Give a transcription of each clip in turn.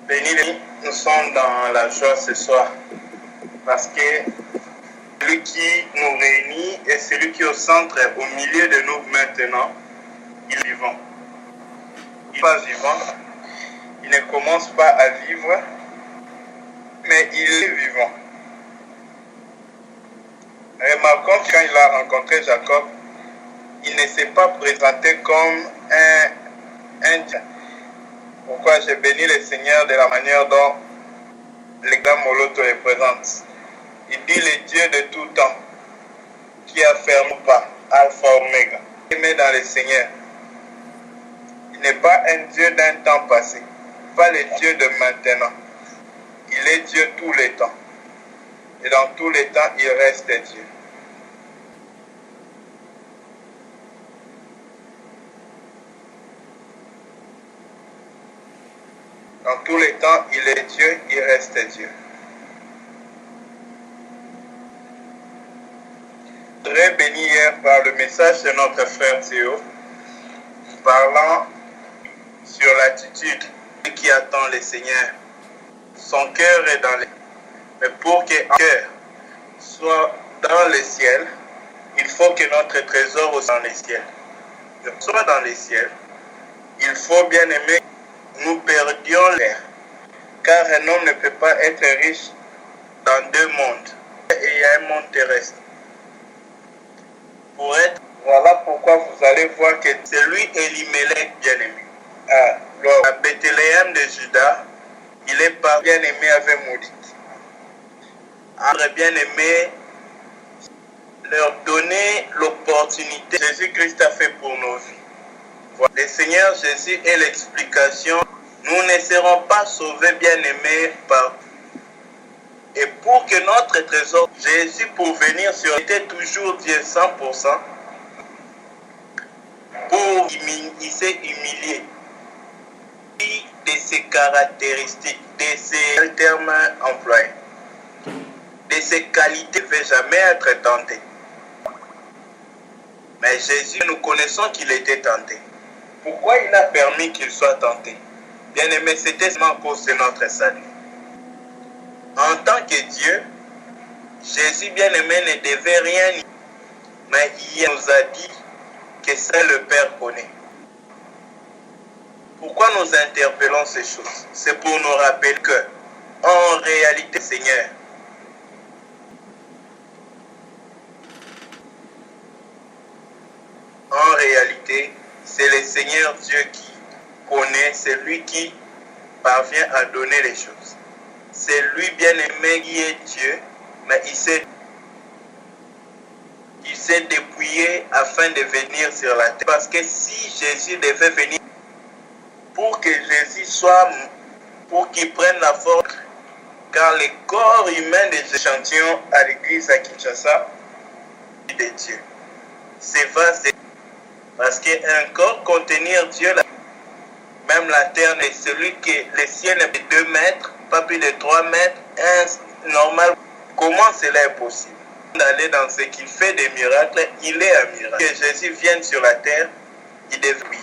Béni, nous sommes dans la joie ce soir parce que celui qui nous réunit est celui qui est au centre, au milieu de nous maintenant. Il est vivant. Il n'est pas vivant. Il ne commence pas à vivre, mais il est vivant. Remarquons quand il a rencontré Jacob, il ne s'est pas présenté comme un Dieu. Pourquoi j'ai béni le Seigneur de la manière dont l'examen Moloto est présente. Il dit le Dieu de tout temps, qui a fermé pas, Alpha Omega. Aimé dans le Seigneur. Il n'est pas un Dieu d'un temps passé, pas le Dieu de maintenant. Il est Dieu tous les temps. Et dans tous les temps, il reste Dieu. Dans tous les temps, il est Dieu, il reste Dieu. Très béni hier par le message de notre frère Théo, parlant sur l'attitude qui attend le Seigneur. Son cœur est dans les... Mais pour qu'un cœur soit dans le ciel, il faut que notre trésor soit dans les ciels. Soit dans les ciels, il faut bien aimer, nous perdions l'air. Car un homme ne peut pas être riche dans deux mondes. Et il y a un monde terrestre. Voilà pourquoi vous allez voir que c'est lui Elimelech bien-aimé. À Bethléem de Juda, il est pas bien-aimé avec maudit. Andre bien-aimé, leur donner l'opportunité que Jésus-Christ a fait pour nos vies. Voilà. Le Seigneur Jésus est l'explication. Nous ne serons pas sauvés bien-aimés par... Et pour que notre trésor, Jésus pour venir sur était toujours Dieu 100%, pour il s'est humilié. De ses caractéristiques, de ses termes employés, de ses qualités, ne va jamais être tenté. Mais Jésus, nous connaissons qu'il était tenté. Pourquoi il a permis qu'il soit tenté? Bien aimé, c'était seulement à cause de notre salut. En tant que Dieu, Jésus bien-aimé ne devait rien, mais il nous a dit que seul le Père connaît. Pourquoi nous interpellons ces choses? C'est pour nous rappeler que, en réalité, Seigneur, en réalité, c'est le Seigneur Dieu qui connaît, c'est lui qui parvient à donner les choses. C'est lui bien-aimé qui est Dieu, mais il s'est dépouillé afin de venir sur la terre. Parce que si Jésus devait venir, pour que Jésus soit, pour qu'il prenne la force, car le corps humain des échantillons à l'église à Kinshasa, est de Dieu. C'est vaste, parce qu'un corps contenir Dieu, même la terre est celui que le ciel est de 2 mètres, pas plus de 3 mètres, normal. Comment cela est possible? D'aller dans ce qu'il fait des miracles, il est un miracle. Que Jésus vienne sur la terre, il devait prier.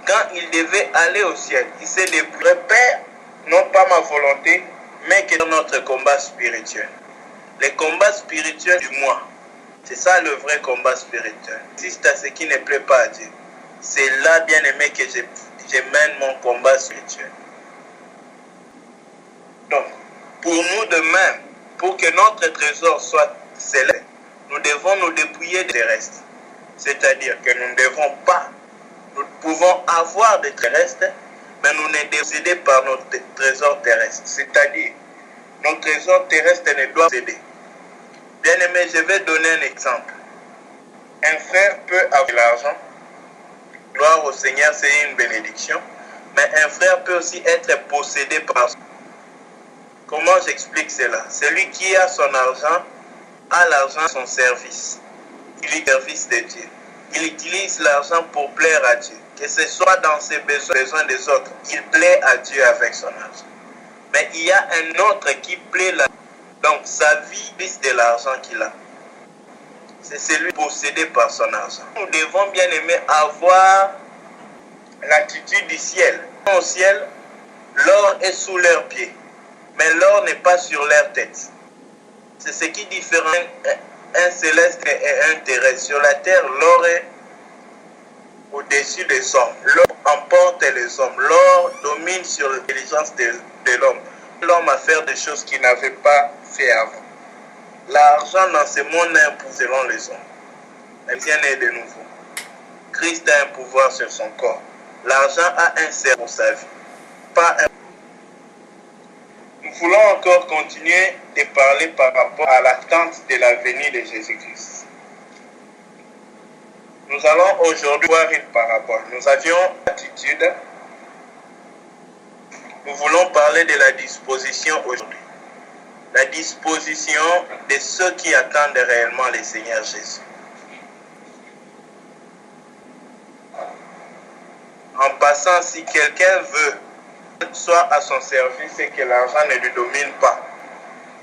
Quand il devait aller au ciel, il s'est dépouillé. Père, non pas ma volonté, mais que notre combat spirituel. Le combat spirituel du moi. C'est ça le vrai combat spirituel. C'est à ce qui ne plaît pas à Dieu. C'est là, bien aimé, que je mène mon combat spirituel. Donc, pour nous de même, pour que notre trésor soit célèbre, nous devons nous dépouiller des terrestres. C'est-à-dire que nous ne devons pas, nous pouvons avoir des terrestres, mais nous ne décider par nos trésors terrestres. C'est-à-dire, nos trésors terrestres ne doivent céder. Bien aimé, je vais donner un exemple. Un frère peut avoir de l'argent, gloire au Seigneur, c'est une bénédiction, mais un frère peut aussi être possédé par... Comment j'explique cela? Celui qui a son argent, a l'argent à son service. Il est service de Dieu. Il utilise l'argent pour plaire à Dieu. Que ce soit dans ses besoins des autres, il plaît à Dieu avec son argent. Mais il y a un autre qui plaît là. Donc sa vie vise de l'argent qu'il a. C'est celui possédé par son argent. Nous devons bien aimer avoir l'attitude du ciel. Au ciel, L'or est sous leurs pieds, mais l'or n'est pas sur leur tête. C'est ce qui différencie un céleste et un terrestre. Sur la terre, l'or est au-dessus des hommes. L'or emporte les hommes. L'or domine sur l'intelligence de l'homme. L'homme à faire des choses qu'il n'avait pas fait avant. L'argent dans ce monde a un pouvoir selon les hommes. Mais rien n'est de nouveau. Christ a un pouvoir sur son corps. L'argent a un cerveau pour sa vie. Pas un... Nous voulons encore continuer de parler par rapport à l'attente de la venue de Jésus-Christ. Nous allons aujourd'hui voir une parabole. Nous avions l'attitude. Nous voulons parler de la disposition aujourd'hui. La disposition de ceux qui attendent réellement le Seigneur Jésus. En passant, si quelqu'un veut soit à son service et que l'argent ne lui domine pas,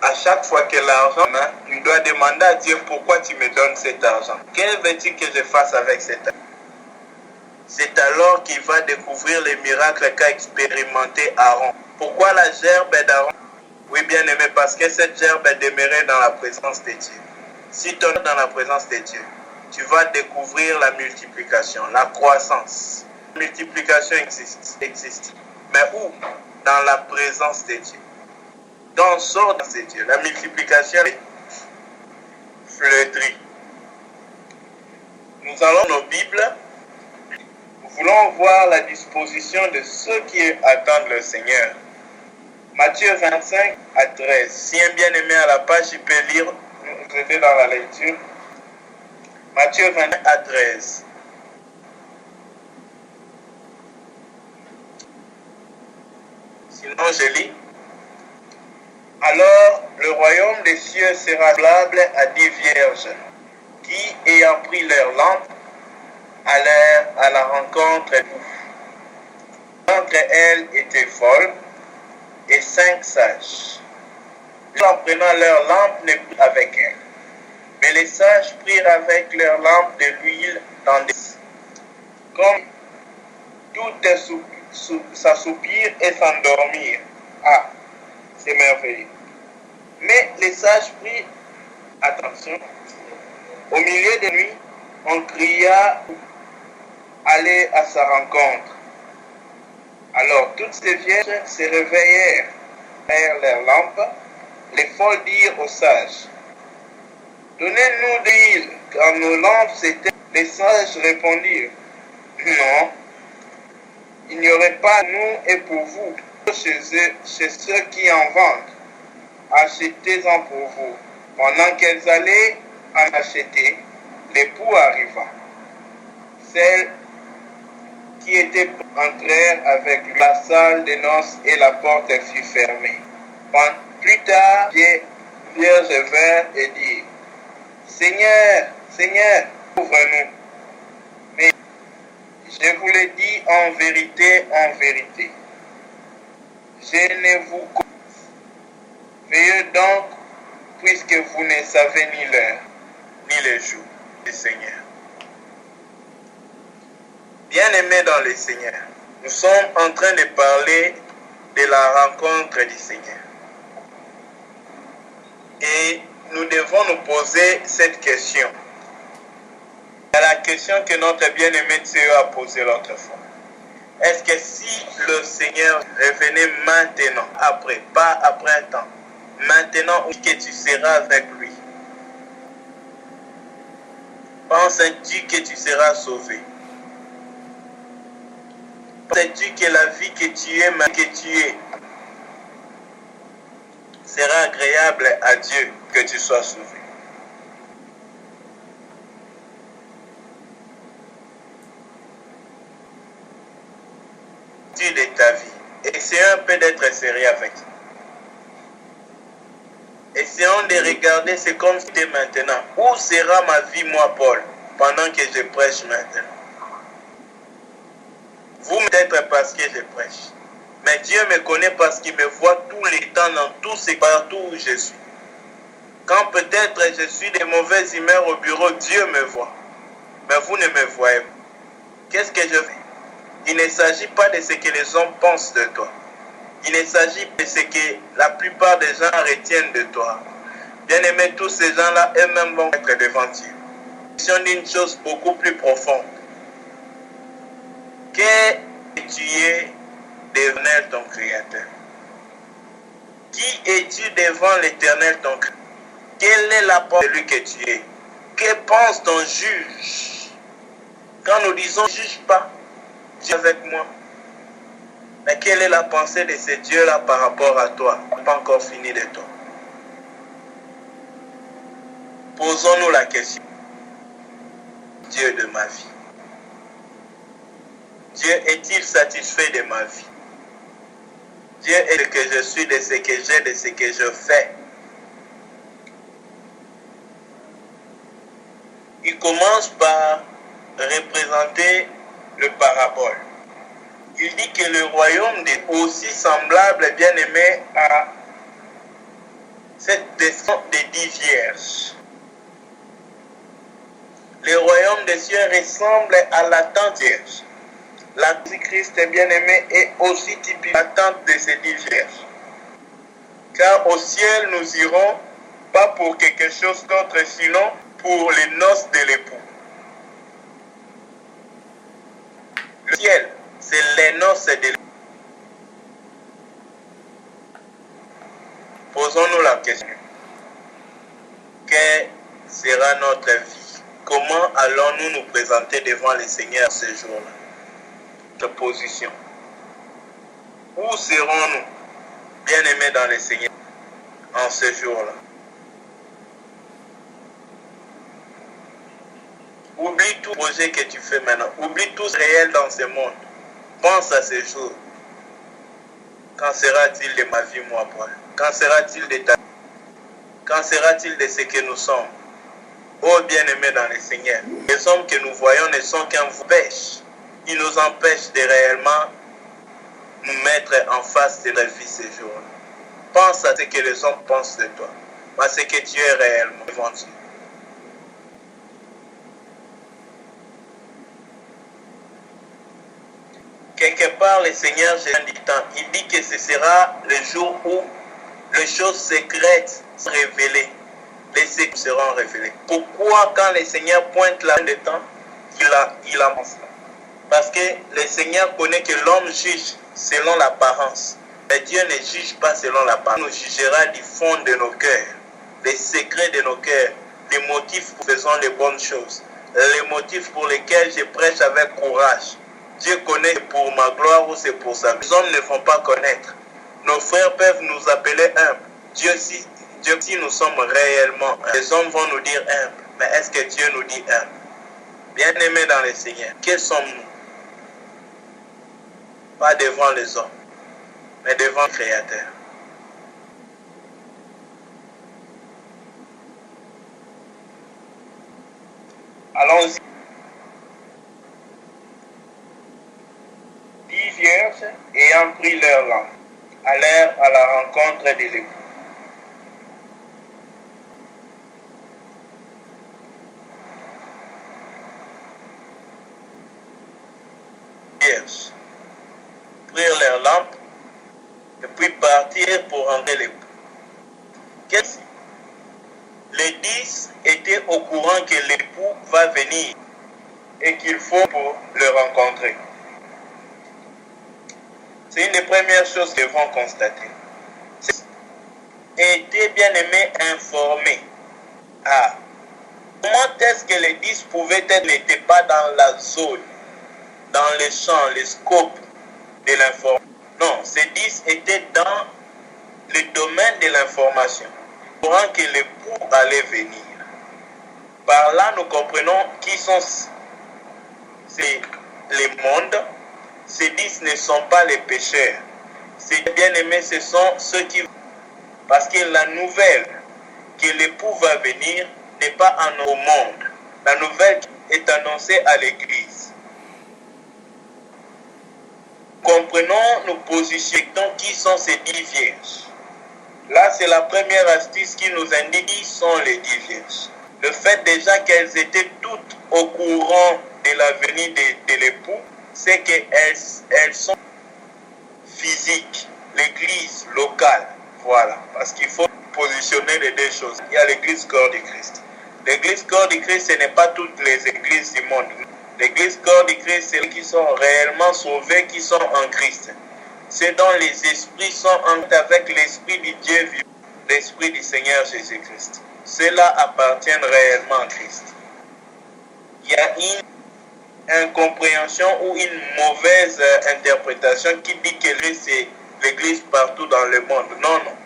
à chaque fois que l'argent, il doit demander à Dieu pourquoi tu me donnes cet argent. Quel veux-tu que je fasse avec cet argent? C'est alors qu'il va découvrir les miracles qu'a expérimenté Aaron. Pourquoi la gerbe d'Aaron? Oui, bien aimé, parce que cette gerbe est demeurée dans la présence de Dieu. Si tu es dans la présence de Dieu, tu vas découvrir la multiplication, la croissance. La multiplication existe. Mais où? Dans la présence de Dieu. Dans le sort de Dieu. La multiplication est fleurie. Nous allons nos Bibles. Nous voulons voir la disposition de ceux qui attendent le Seigneur. Matthieu 25 à 13. Si un bien-aimé à la page, il peut lire, nous aider dans la lecture. Matthieu 25 à 13. Sinon, je lis. Alors, le royaume des cieux sera semblable à 10 vierges qui, ayant pris leur lampe, allèrent à la rencontre d'entre elles étaient folles et 5 sages. En prenant leur lampe, ne prirent avec elles. Mais les sages prirent avec leur lampe de l'huile dans des... Comme tout s'assoupir et s'endormir. Ah, c'est merveilleux. Mais les sages prirent, attention, au milieu de nuit, on cria, aller à sa rencontre. Alors toutes ces vierges se réveillèrent, prirent leurs lampes. Les folles dirent aux sages, donnez-nous de l'huile, car nos lampes s'éteignent. Les sages répondirent, non, il n'y aurait pas nous et pour vous, chez ceux qui en vendent. Achetez-en pour vous. Pendant qu'elles allaient en acheter, l'époux arriva. Celles qui étaient entrèrent avec lui la salle des noces et la porte fut fermée. Plus tard, vierges vinrent et dirent, Seigneur, Seigneur, ouvre-nous. Mais je vous le dis en vérité, je ne vous connais. Veillez donc, puisque vous ne savez ni l'heure, ni le jour du Seigneur. Bien-aimés dans le Seigneur, nous sommes en train de parler de la rencontre du Seigneur. Et nous devons nous poser cette question. C'est la question que notre bien-aimé Dieu a posée l'autre fois. Est-ce que si le Seigneur revenait maintenant, après, pas après un temps, maintenant que tu seras avec lui, penses-tu que tu seras sauvé? Penses-tu que la vie que tu es, sera agréable à Dieu que tu sois sauvé? De ta vie. Essayons un peu d'être sérieux avec toi. Essayons de regarder, c'est comme si c'était maintenant. Où sera ma vie, moi, Paul, pendant que je prêche maintenant? Vous, peut-être parce que je prêche. Mais Dieu me connaît parce qu'il me voit tous les temps, dans tous ces partout où je suis. Quand peut-être je suis de mauvaise humeur au bureau, Dieu me voit. Mais vous ne me voyez pas. Qu'est-ce que je fais? Il ne s'agit pas de ce que les hommes pensent de toi. Il ne s'agit pas de ce que la plupart des gens retiennent de toi. Bien-aimé, tous ces gens-là, eux-mêmes vont être devant Dieu. C'est d'une chose beaucoup plus profonde. Que tu es devant ton Créateur? Qui es-tu devant l'Éternel ton Créateur? Quelle est la pensée de lui que tu es? Que pense ton juge? Quand nous disons ne juge pas, Dieu est avec moi. Mais quelle est la pensée de ce Dieu-là par rapport à toi? Pas encore fini de toi. Posons-nous la question. Dieu de ma vie. Dieu est-il satisfait de ma vie? Dieu est ce que je suis, de ce que j'ai, de ce que je fais. Il commence par représenter le parabole. Il dit que le royaume est aussi semblable, bien aimé, à cette descente des 10 vierges. Le royaume des cieux ressemble à la tente vierge. La Christ bien-aimé est aussi typique de la tente de ces 10 vierges. Car au ciel, nous irons pas pour quelque chose d'autre, sinon pour les noces de l'époux. Le ciel, c'est les noces de l'époux. Posons-nous la question. Quelle sera notre vie? Comment allons-nous nous présenter devant le Seigneur ce jour-là? Notre position. Où serons-nous, bien-aimés dans le Seigneur, en ce jour-là? Oublie tout projet que tu fais maintenant. Oublie tout ce réel dans ce monde. Pense à ce jour. Qu'en sera-t-il de ma vie, moi, Paul? Qu'en sera-t-il de ta vie? Qu'en sera-t-il de ce que nous sommes? Oh, bien-aimés dans le Seigneur, les hommes que nous voyons ne sont qu'un pêche. Ils nous empêchent de réellement nous mettre en face de la vie ce jour-là. Pense à ce que les hommes pensent de toi, à ce que tu es réellement devant Dieu. Quelque part, le Seigneur, il dit que ce sera le jour où les choses secrètes seront révélées. Les secrets seront révélés. Pourquoi, quand le Seigneur pointe la fin des temps, il avance? Parce que le Seigneur connaît que l'homme juge selon l'apparence. Mais Dieu ne juge pas selon l'apparence. Il nous jugera du fond de nos cœurs, les secrets de nos cœurs, les motifs pour faisant les bonnes choses, les motifs pour lesquels je prêche avec courage. Dieu connaît pour ma gloire ou c'est pour ça. Les hommes ne vont pas connaître. Nos frères peuvent nous appeler humbles. Dieu, si nous sommes réellement humbles, les hommes vont nous dire humbles. Mais est-ce que Dieu nous dit humbles? Bien-aimés dans le Seigneur, quels sommes-nous? Pas devant les hommes, mais devant le Créateur. Allons-y. 10 vierges ayant pris leur lampe allèrent à la rencontre de l'époux. Vierges prirent leurs lampes et puis partirent pour rentrer l'époux. Les 10 étaient au courant que l'époux va venir et qu'il faut pour le rencontrer. C'est une des premières choses que nous devons constater. Étaient bien aimés informés. Comment est-ce que les 10 pouvaient être, n'étaient pas dans la zone, dans les champs, les scopes de l'information? Non, ces 10 étaient dans le domaine de l'information, courant que l'époux allait venir. Par là, nous comprenons qui sont les mondes. Ces 10 ne sont pas les pécheurs. Ces bien-aimés, ce sont ceux qui... Parce que la nouvelle que l'époux va venir n'est pas au monde. La nouvelle est annoncée à l'Église. Comprenons, nous positionnons qui sont ces 10 vierges. Là, c'est la première astuce qui nous indique qui sont les 10 vierges. Le fait déjà qu'elles étaient toutes au courant de la venue de l'époux, c'est qu'elles sont physiques. l'église locale. Voilà, parce qu'il faut positionner les deux choses. Il y a l'église corps du Christ. L'église corps du Christ, ce n'est pas toutes les églises du monde. L'église corps du Christ, c'est ceux qui sont réellement sauvés, qui sont en Christ. C'est dont les esprits sont en avec l'esprit du Dieu vivant, l'esprit du Seigneur Jésus-Christ. Ceux-là appartiennent réellement à Christ. Il y a une incompréhension ou une mauvaise interprétation qui dit que c'est l'église partout dans le monde. Non, non.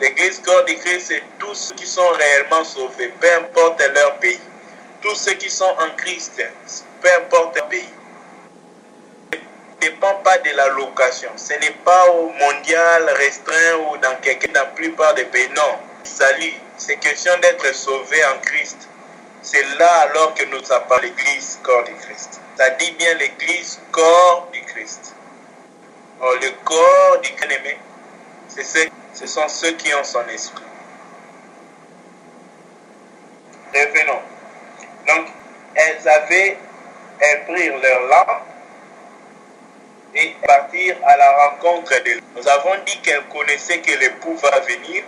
L'église corps du Christ, c'est tous ceux qui sont réellement sauvés, peu importe leur pays. Tous ceux qui sont en Christ, peu importe leur pays. Ce ne dépend pas de la location. Ce n'est pas au mondial restreint ou dans la plupart des pays. Non. Salut. C'est question d'être sauvé en Christ. C'est là alors que nous appelons l'église corps du Christ. Ça dit bien l'église corps du Christ. Or, le corps du bien-aimé, ce sont ceux qui ont son esprit. Revenons. Donc, elles prirent leur lampe et partirent à la rencontre de l'époux. Nous avons dit qu'elles connaissaient que l'époux va venir.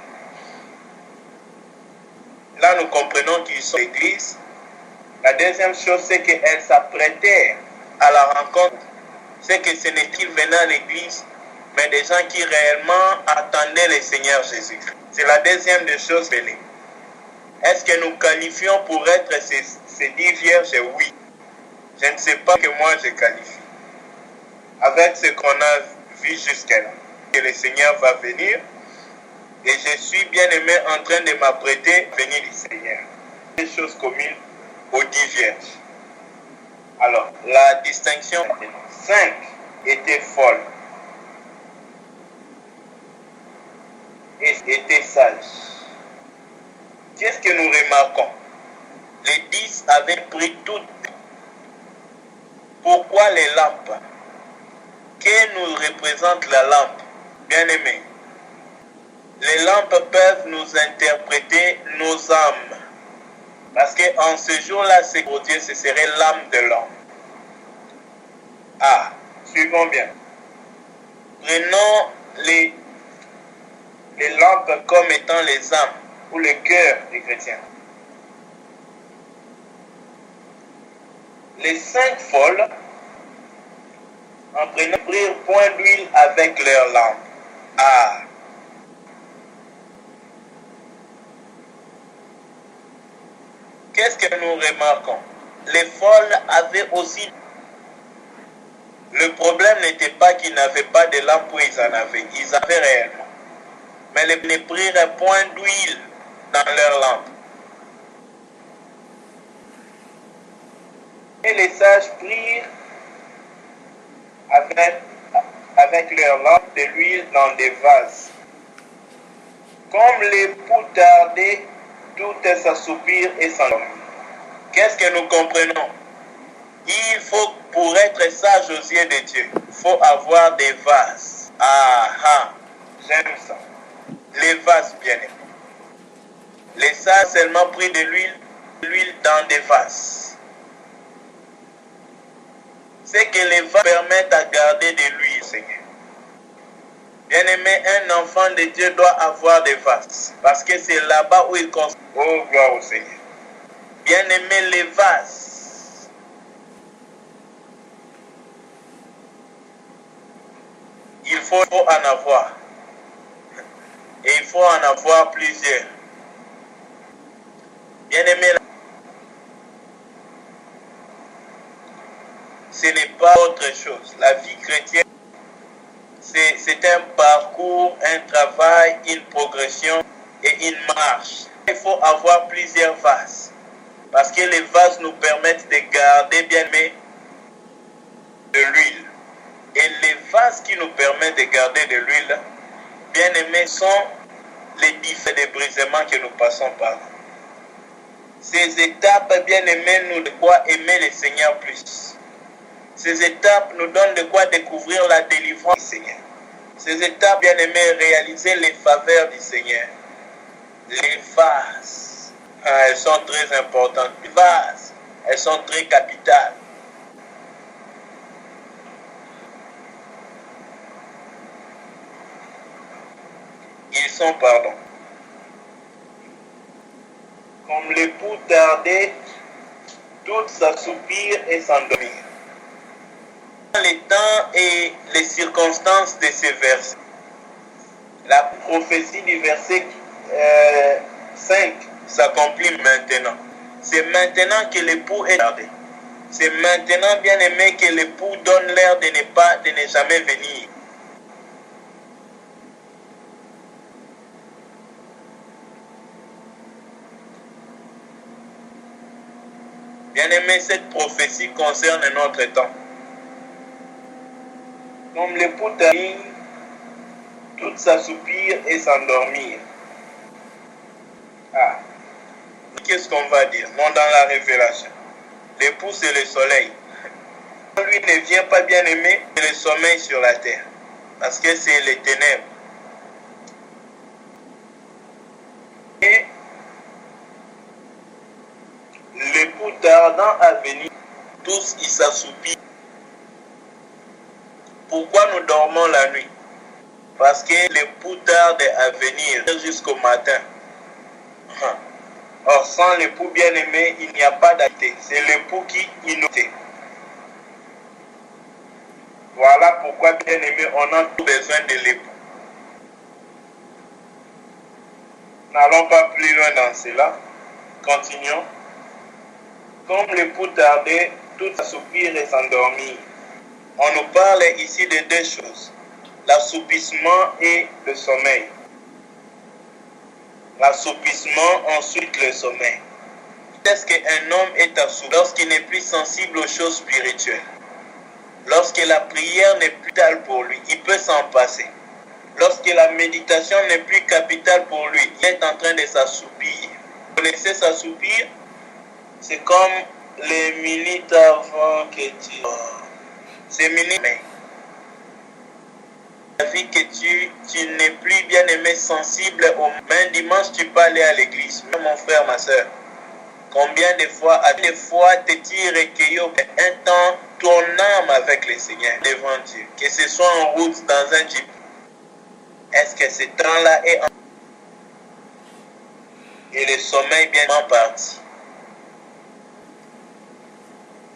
Là, nous comprenons qu'ils sont l'église. La deuxième chose, c'est qu'elles s'apprêtèrent à la rencontre. C'est que ce n'est qu'ils venaient à l'église, mais des gens qui réellement attendaient le Seigneur Jésus-Christ. C'est la deuxième des choses. Est-ce que nous qualifions pour être ces 10 vierges? Oui. Je ne sais pas que moi je qualifie. Avec ce qu'on a vu jusqu'à là, que le Seigneur va venir, et je suis bien aimé en train de m'apprêter à venir du Seigneur. Des choses communes aux 10 vierges. Alors, la distinction, 5 étaient folles et étaient sages. Qu'est-ce que nous remarquons? Les 10 avaient pris toutes. Pourquoi les lampes? Que nous représente la lampe? Bien aimé, les lampes peuvent nous interpréter nos âmes. Parce qu'en ce jour-là, c'est pour Dieu, ce serait l'âme de l'homme. Ah, suivons bien. Prenons les lampes comme étant les âmes ou le cœur des chrétiens. Les 5 folles, en prirent point d'huile avec leurs lampes. Ah! Qu'est-ce que nous remarquons? Les folles avaient aussi... Le problème n'était pas qu'ils n'avaient pas de lampe où ils en avaient. Ils avaient réellement. Mais ils ne prirent point d'huile dans leurs lampes. Et les sages prirent avec leurs lampes de l'huile dans des vases. Comme l'époux tardait, tout s'assoupir et s'endormir. Qu'est-ce que nous comprenons? Il faut, pour être sage aux yeux de Dieu, il faut avoir des vases. Ah ah, j'aime ça. Les vases bien-aimés. Les sages seulement pris de l'huile dans des vases. C'est que les vases permettent à garder de l'huile, Seigneur. Bien-aimé, un enfant de Dieu doit avoir des vases. Parce que c'est là-bas où il construit. Oh, gloire au Seigneur. Bien-aimé, les vases. Il faut en avoir. Et il faut en avoir plusieurs. Bien-aimé, ce n'est pas autre chose. La vie chrétienne, c'est un parcours, un travail, une progression et une marche. Il faut avoir plusieurs vases. Parce que les vases nous permettent de garder bien aimé de l'huile. Et les vases qui nous permettent de garder de l'huile, bien aimés, sont les différents débrisements que nous passons par. Ces étapes, bien aimés, nous de quoi aimer le Seigneur plus. Ces étapes nous donnent de quoi découvrir la délivrance du Seigneur. Ces étapes, bien aimés, réaliser les faveurs du Seigneur. Les vases, elles sont très importantes. Les vases, elles sont très capitales. son pardon. Comme l'époux tardait, tout s'assoupir et s'endormir. Les temps et les circonstances de ces versets. La prophétie du verset 5 s'accomplit maintenant. C'est maintenant que l'époux est tardé. C'est maintenant, bien aimé, que l'époux donne l'air de ne jamais venir. Bien aimé, cette prophétie concerne notre temps. Comme l'époux termine, tout s'assoupir et s'endormir. Ah, qu'est-ce qu'on va dire? Non, dans la révélation. L'époux, c'est le soleil. Lui ne vient pas, bien aimé, c'est le sommeil sur la terre. Parce que c'est les ténèbres. Et l'époux tardant à venir, tous ils s'assoupissent. Pourquoi nous dormons la nuit? Parce que l'époux tarde à venir jusqu'au matin. Or, sans l'époux bien-aimé, il n'y a pas d'activité. C'est l'époux qui innove. Voilà pourquoi, bien-aimé, on a tout besoin de l'époux. N'allons pas plus loin dans cela. Continuons. Comme l'époux tardait, tout s'assoupir et s'endormir. On nous parle ici de deux choses. L'assoupissement et le sommeil. L'assoupissement, ensuite le sommeil. Est-ce qu'un homme est assoupi lorsqu'il n'est plus sensible aux choses spirituelles? Lorsque la prière n'est plus vitale pour lui, il peut s'en passer. Lorsque la méditation n'est plus capitale pour lui, il est en train de s'assoupir. Vous connaissez s'assoupir? C'est comme les minutes avant que tu... C'est minutes. La vie que tu n'es plus bien aimé, sensible au même dimanche, tu peux aller à l'église. Même mon frère, ma soeur. Combien de fois t'es-tu recueilli un temps ton âme avec le Seigneur devant Dieu? Que ce soit en route, dans un jeep. Est-ce que ce temps-là est en... Et le sommeil bien parti.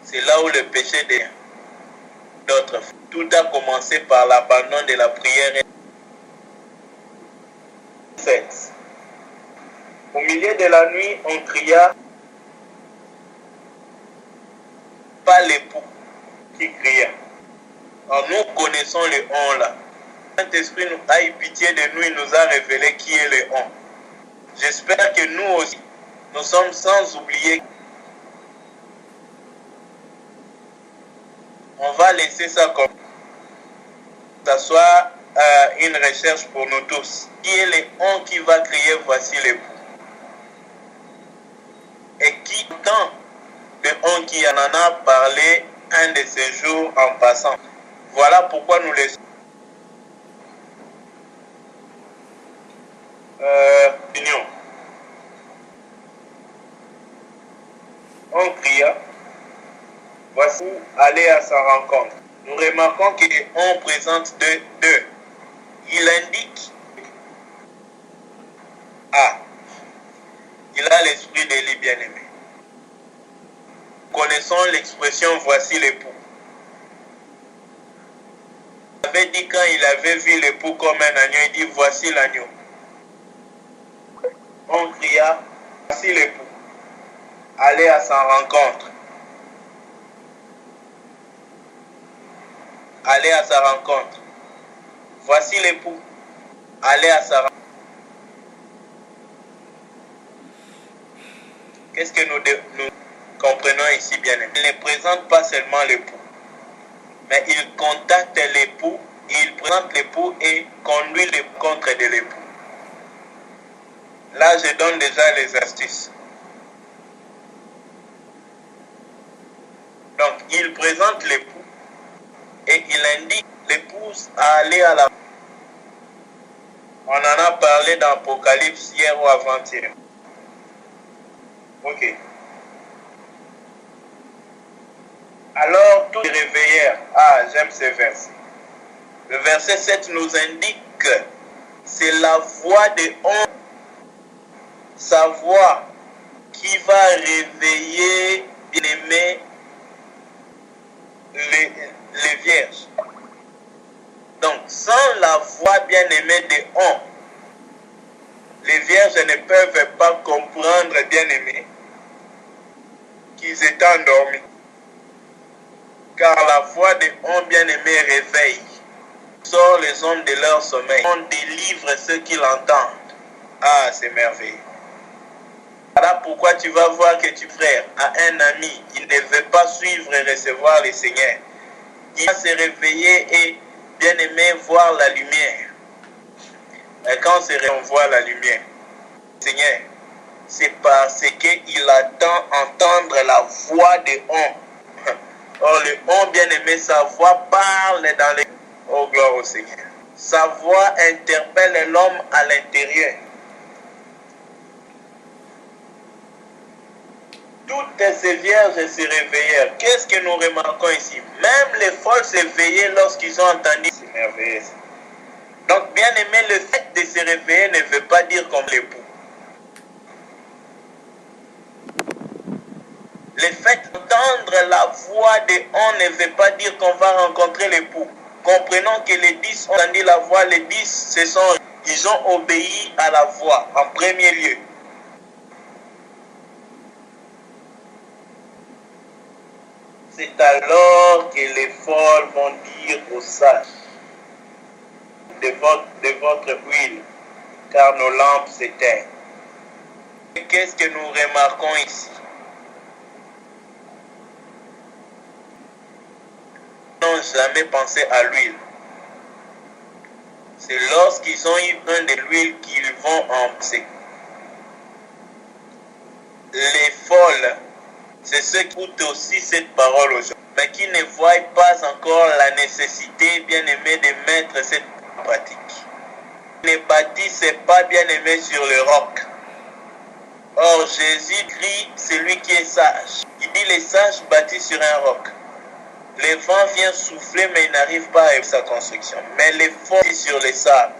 C'est là où le péché devient. D'autres. Tout a commencé par l'abandon de la prière. Au milieu de la nuit, on cria. Pas l'époux qui cria. Alors nous connaissons le on là. Saint-Esprit nous a eu pitié de nous, il nous a révélé qui est le on. J'espère que nous aussi, nous sommes sans oublier. On va laisser ça comme ça soit une recherche pour nous tous. Qui est le on qui va crier voici l'époux? Et qui entend le on qui en a parlé un de ces jours en passant? Voilà pourquoi nous laissons. Union. On cria. Voici aller à sa rencontre. Nous remarquons qu'on présente deux. Il indique il a l'esprit d'Élie bien-aimé. Connaissons l'expression voici l'époux. Il avait dit quand il avait vu l'époux comme un agneau, il dit voici l'agneau. On cria voici l'époux. Aller à sa rencontre. Aller à sa rencontre. Voici l'époux. Aller à sa rencontre. Qu'est-ce que nous comprenons ici bien aimé? Il ne présente pas seulement l'époux, mais il contacte l'époux, il présente l'époux et conduit le contre de l'époux. Là, je donne déjà les astuces. Donc, il présente l'époux et il indique l'épouse à aller à la... On en a parlé dans Apocalypse hier ou avant-hier. Ok. Alors, tous les réveillèrent. Ah, j'aime ce verset. Le verset 7 nous indique c'est la voix de honte, sa voix qui va réveiller, bien-aimés, les vierges. Donc, sans la voix bien-aimée de honte, les vierges ne peuvent pas comprendre, bien-aimés, qu'ils étaient endormis. Car la voix de honte, bien-aimé, réveille, sort les hommes de leur sommeil. On délivre ceux qui l'entendent. Ah, c'est merveilleux. Voilà pourquoi tu vas voir que tu frère à un ami, il ne veut pas suivre et recevoir le Seigneur. Il va se réveiller et, bien aimé, voir la lumière. Et quand on se réveille, on voit la lumière. Seigneur, c'est parce qu'il attend entendre la voix de honte. Or, le honte, bien aimé, sa voix parle dans les... Oh, gloire au Seigneur. Sa voix interpelle l'homme à l'intérieur. Toutes ces vierges se réveillèrent. Qu'est-ce que nous remarquons ici? Même les folles s'éveillaient lorsqu'ils ont entendu. C'est merveilleux. Donc, bien aimé, le fait de se réveiller ne veut pas dire comme l'époux. Le fait d'entendre la voix de on ne veut pas dire qu'on va rencontrer l'époux. Comprenons que les 10 ont entendu la voix, les 10, ils ont obéi à la voix en premier lieu. C'est alors que les folles vont dire aux sages de votre huile, car nos lampes s'éteignent. Qu'est-ce que nous remarquons ici? Ils n'ont jamais pensé à l'huile. C'est lorsqu'ils ont eu besoin de l'huile qu'ils vont en penser. Les folles, c'est ceux qui écoutent aussi cette parole aujourd'hui, mais qui ne voient pas encore la nécessité, bien aimé, de mettre cette pratique. Ils ne bâtissent pas, bien aimé, sur le roc. Or, Jésus crie celui qui est sage. Il dit les sages bâtissent sur un roc. Le vent vient souffler, mais il n'arrive pas à sa construction. Mais les folles sont sur les sables.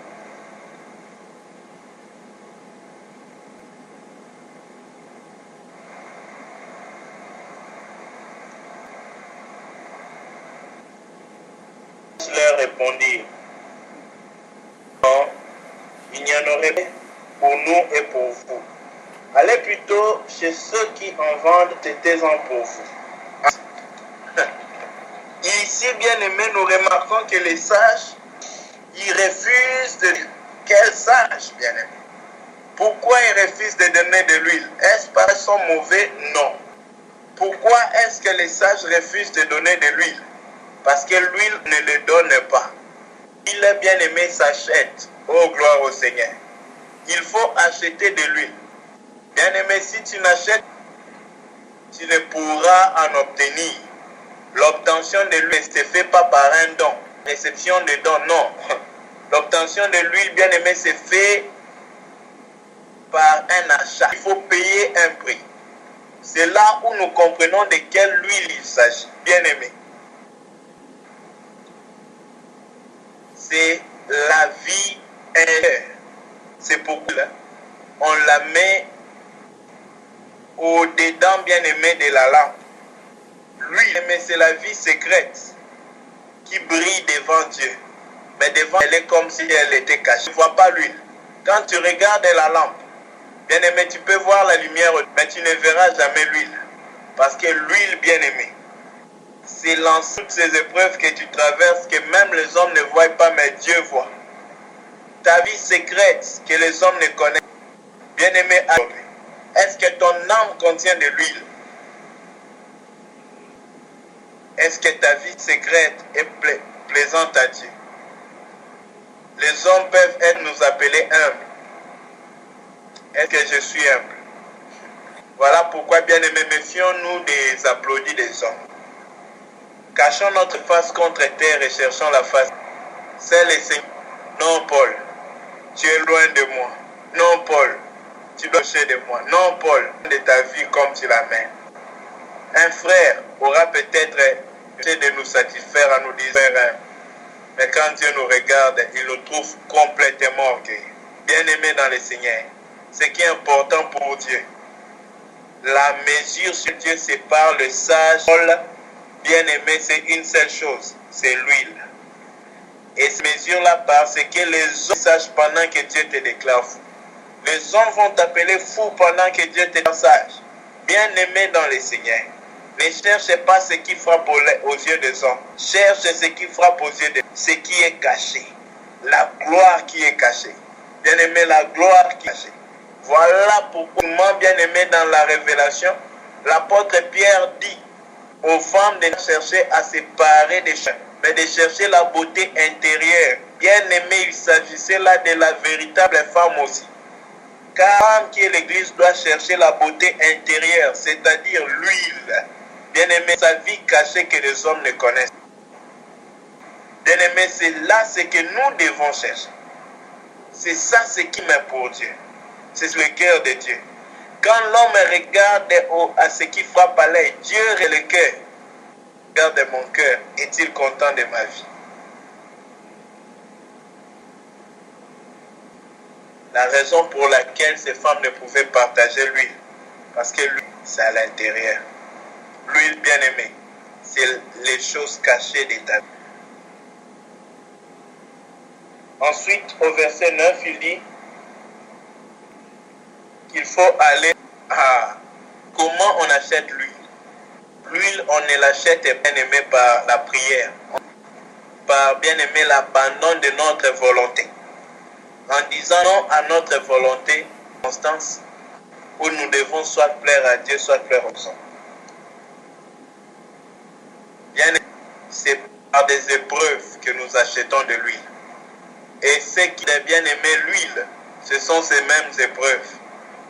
Leur répondit, non, il n'y en aurait pas pour nous et pour vous. Allez plutôt chez ceux qui en vendent des ans pour vous. Ici, bien aimé, nous remarquons que les sages, ils refusent de... Quels sages, bien aimé? Pourquoi ils refusent de donner de l'huile? Est-ce parce qu'ils sont mauvais? Non. Pourquoi est-ce que les sages refusent de donner de l'huile? Parce que l'huile ne le donne pas. Il est bien aimé, s'achète. Oh, gloire au Seigneur. Il faut acheter de l'huile. Bien aimé, si tu n'achètes, tu ne pourras en obtenir. L'obtention de l'huile ne se fait pas par un don. Réception de don, non. L'obtention de l'huile, bien aimé, se fait par un achat. Il faut payer un prix. C'est là où nous comprenons de quelle huile il s'agit. Bien aimé. C'est la vie intérieure. C'est pourquoi on la met au-dedans, bien aimé, de la lampe. L'huile, mais c'est la vie secrète qui brille devant Dieu. Mais devant, elle est comme si elle était cachée. Tu ne vois pas l'huile. Quand tu regardes la lampe, bien aimé, tu peux voir la lumière, mais tu ne verras jamais l'huile. Parce que l'huile, bien aimé, c'est l'ensemble de ces épreuves que tu traverses, que même les hommes ne voient pas, mais Dieu voit. Ta vie secrète que les hommes ne connaissent. Bien aimé, est-ce que ton âme contient de l'huile? Est-ce que ta vie secrète est plaisante à Dieu? Les hommes peuvent nous appeler humbles. Est-ce que je suis humble? Voilà pourquoi, bien aimé, méfions-nous des applaudissements des hommes. Cachons notre face contre terre et cherchons la face. C'est le Seigneur. Non, Paul, tu es loin de moi. Non, Paul, tu dois chercher de moi. Non, Paul, de ta vie comme tu la mènes. Un frère aura peut-être essayé de nous satisfaire en nous disant, Mais quand Dieu nous regarde, il nous trouve complètement orgueilleux. Bien-aimés dans le Seigneur, ce qui est important pour Dieu, la mesure sur Dieu sépare le sage. Bien-aimé, c'est une seule chose, c'est l'huile. Et cette mesure-là, parce que les hommes sachent pendant que Dieu te déclare fou. Les hommes vont t'appeler fou pendant que Dieu te déclare sage. Bien-aimé dans le Seigneur, ne cherchez pas ce qui frappe aux yeux des hommes. Cherche ce qui frappe aux yeux des hommes. Ce qui est caché. La gloire qui est cachée. Bien-aimé, la gloire qui est cachée. Voilà pourquoi, bien-aimé dans la révélation, l'apôtre Pierre dit aux femmes de chercher à séparer des choses, mais de chercher la beauté intérieure. Bien-aimé, il s'agissait là de la véritable femme aussi. Car la femme qui est l'Église doit chercher la beauté intérieure, c'est-à-dire l'huile. Bien-aimé, sa vie cachée que les hommes ne connaissent. Bien-aimé, c'est là ce que nous devons chercher. C'est ça ce qui m'est pour Dieu. C'est le cœur de Dieu. Quand l'homme regarde à ce qui frappe à l'œil, Dieu est le cœur. Regarde mon cœur, est-il content de ma vie? La raison pour laquelle ces femmes ne pouvaient partager l'huile, parce que l'huile, c'est à l'intérieur. L'huile bien-aimée, c'est les choses cachées de ta vie. Ensuite, au verset 9, il dit qu'il faut aller à comment on achète l'huile. L'huile, on ne l'achète, bien-aimé, par la prière, par, bien-aimé, l'abandon de notre volonté. En disant non à notre volonté, constance, où nous devons soit plaire à Dieu, soit plaire aux hommes. Bien-aimé, c'est par des épreuves que nous achetons de l'huile. Et ce qui est bien-aimé, l'huile, ce sont ces mêmes épreuves.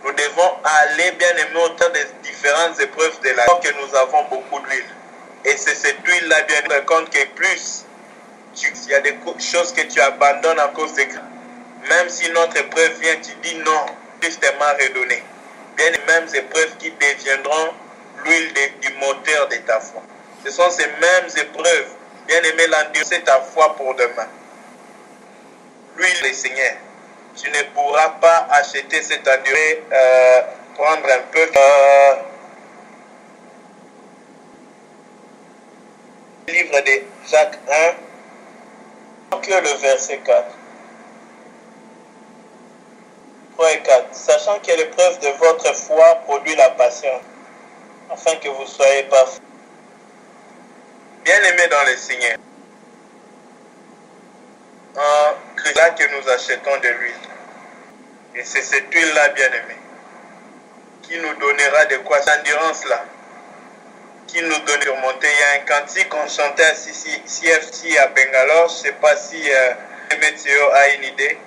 Nous devons aller, bien-aimé, au temps des différentes épreuves de la vie, que nous avons beaucoup d'huile. Et c'est cette huile-là, bien aimé, compte que plus, il y a des choses que tu abandonnes à cause de ça. Même si notre épreuve vient, tu dis non, Christ m'a redonné. Bien les mêmes épreuves qui deviendront l'huile du moteur de ta foi. Ce sont ces mêmes épreuves, bien aimé, l'endurance de ta foi pour demain. L'huile du Seigneur. Tu ne pourras pas acheter cette endurance, prendre un peu. Livre de Jacques 1, que le verset 4. 3 et 4. Sachant que l'épreuve de votre foi produit la patience, afin que vous soyez parfaits. Bien-aimés dans le Seigneur, c'est là que nous achetons de l'huile. Et c'est cette huile-là, bien-aimée, qui nous donnera de quoi, cette endurance-là, qui nous donne de remonter. Il y a un cantique qu'on chantait à CFC à Bangalore, je ne sais pas si Météo a une idée.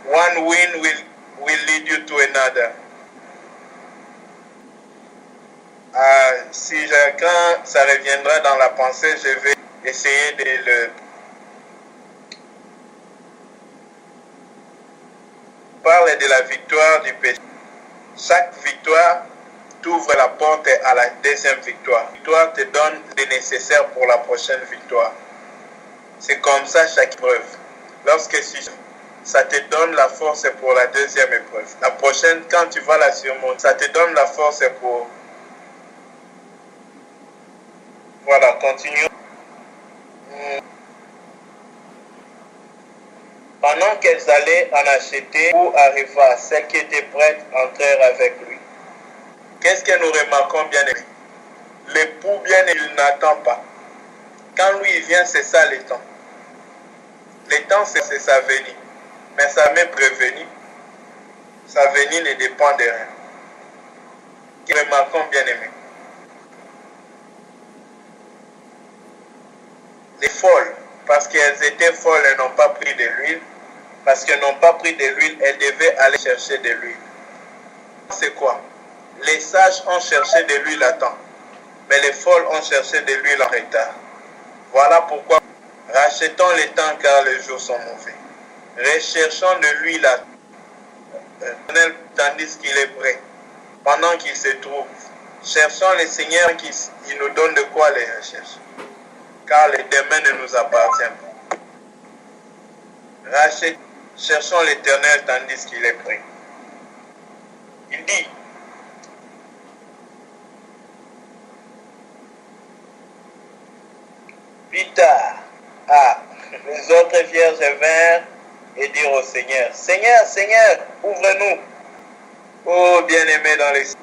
One wind will lead you to another. Quand ça reviendra dans la pensée, je vais essayer de le... Parle de la victoire du péché. Chaque victoire t'ouvre la porte à la deuxième victoire. La victoire te donne le nécessaire pour la prochaine victoire. C'est comme ça chaque épreuve. Lorsque ça te donne la force pour la deuxième épreuve. La prochaine, quand tu vas la surmonter, ça te donne la force pour... Voilà, continuons. Pendant qu'elles allaient en acheter, pour arriva, celle qui était prête entrèrent avec lui. Qu'est-ce que nous remarquons, bien aimé? L'époux, bien aimé, il n'attend pas. Quand lui il vient, c'est ça le temps. Le temps, c'est sa venue. Mais ça m'est prévenu. Sa venue ne dépend de rien. Nous remarquons, bien aimé. Les folles, parce qu'elles étaient folles, elles n'ont pas pris de l'huile. Parce qu'elles n'ont pas pris de l'huile, elles devaient aller chercher de l'huile. C'est quoi? Les sages ont cherché de l'huile à temps, mais les folles ont cherché de l'huile en retard. Voilà pourquoi rachetons le temps car les jours sont mauvais. Recherchons de l'huile à temps, tandis qu'il est prêt, pendant qu'il se trouve. Cherchons le Seigneur qui nous donne de quoi les rechercher. car le demain ne nous appartient pas. Rachel, cherchons l'Éternel tandis qu'il est prêt. Il dit, plus tard, les autres vierges vinrent et dirent au Seigneur, Seigneur, Seigneur, ouvre-nous. Oh bien-aimé dans les cieux.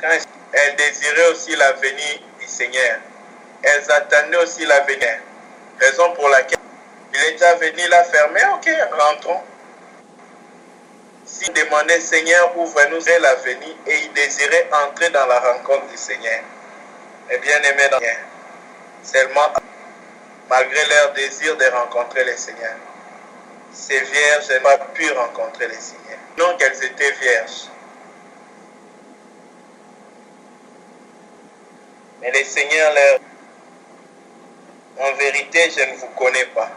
Quand elles désiraient aussi la venue du Seigneur, elles attendaient aussi la venue. Raison pour laquelle il est déjà venu la fermer. Ok, rentrons. S'il demandait Seigneur, ouvre-nous la venue et il désirait entrer dans la rencontre du Seigneur. Et bien aimé dans le Seigneur, seulement malgré leur désir de rencontrer le Seigneur, ces vierges n'ont pas pu rencontrer le Seigneur. Non qu'elles étaient vierges. Mais le Seigneur leur dit, en vérité, je ne vous connais pas.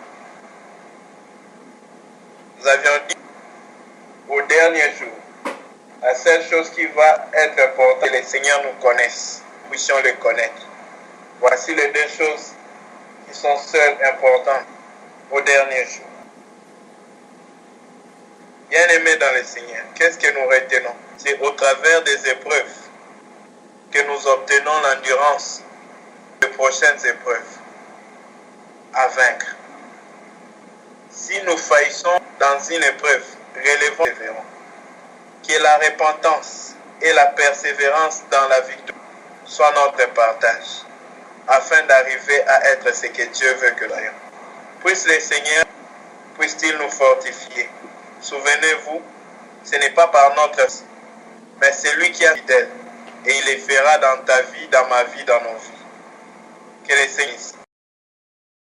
Nous avions dit au dernier jour, la seule chose qui va être importante, c'est que le Seigneur nous connaisse, nous puissions le connaître. Voici les deux choses qui sont seules importantes au dernier jour. Bien aimés dans le Seigneur, qu'est-ce que nous retenons? C'est au travers des épreuves que nous obtenons l'endurance des prochaines épreuves à vaincre. Si nous faillissons dans une épreuve, relevons et verrons que la repentance et la persévérance dans la victoire soient notre partage, afin d'arriver à être ce que Dieu veut que nous soyons. Puisse le Seigneur, puisse-t-il nous fortifier. Souvenez-vous, ce n'est pas par notre, mais c'est lui qui est fidèle. Et il le fera dans ta vie, dans ma vie, dans nos vies. Que le Seigneur